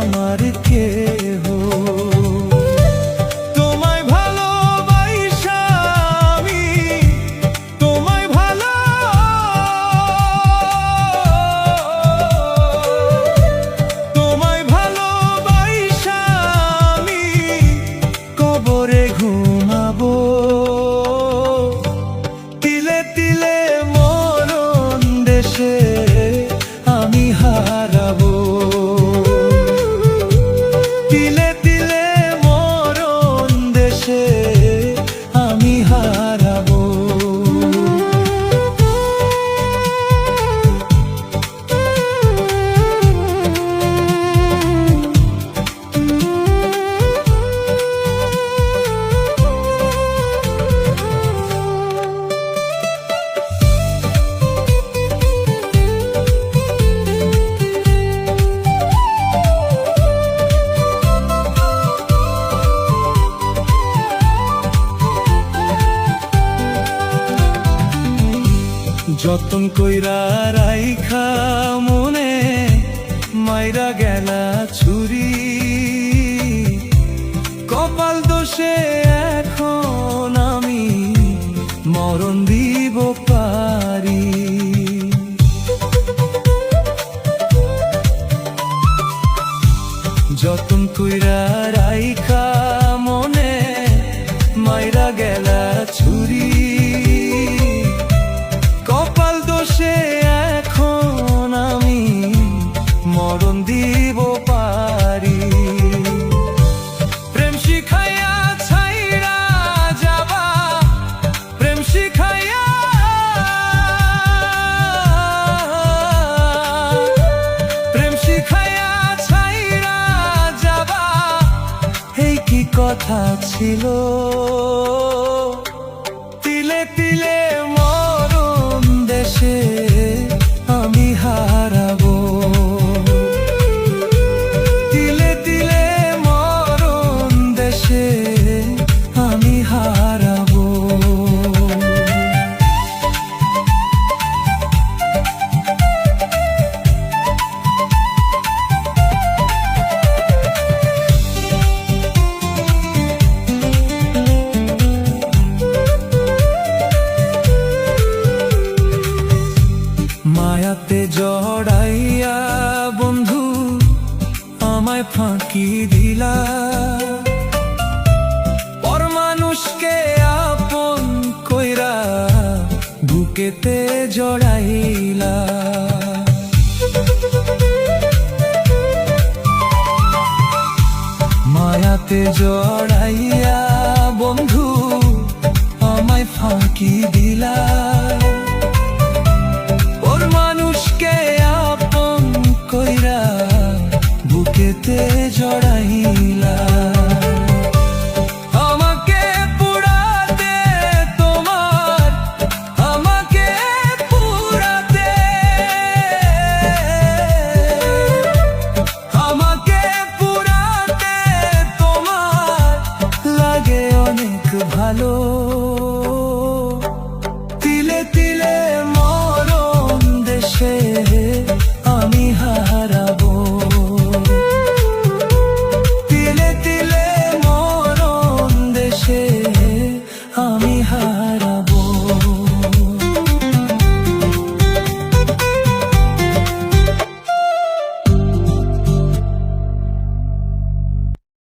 আমার কেহ। তোমায় ভালোবাসা আমি, তোমায় ভালো, তোমায় ভালোবাসা আমি কবরে ঘুমাবো। তিলে তিলে মরণ দেশে আমি হারাবো। তিলে তিলে মরণ দেশে আমি হারাবো। যতন কইরা রাইখা মনে মাইরা গেলা ছুরি। কপাল দোষে এখন আমি মরণ দিব পারি। যতন কইরা রাইখা মনে মাইরা গেলা ছুরি। কপাল দোষে এখন আমি মরণ দিব পারি। প্রেম শিখাইয়া ছাইরা যাবা, প্রেম শিখাইয়া, প্রেম শিখাইয়া ছাইরা যাবা, এই কি কথা ছিল। তিলে তিলে মরণ দেশে আমি হারাবো। তিলে তিলে মরণ দেশে আমি হারাবো। মায়াতে জড়াইয়া বন্ধু আমায় ফাঁকি দিলা। পর মানুষকে আপন কইরা বুকেতে জড়াইলা। মায়াতে জড়াইয়া বন্ধু আমায় ফাঁকি দিলা।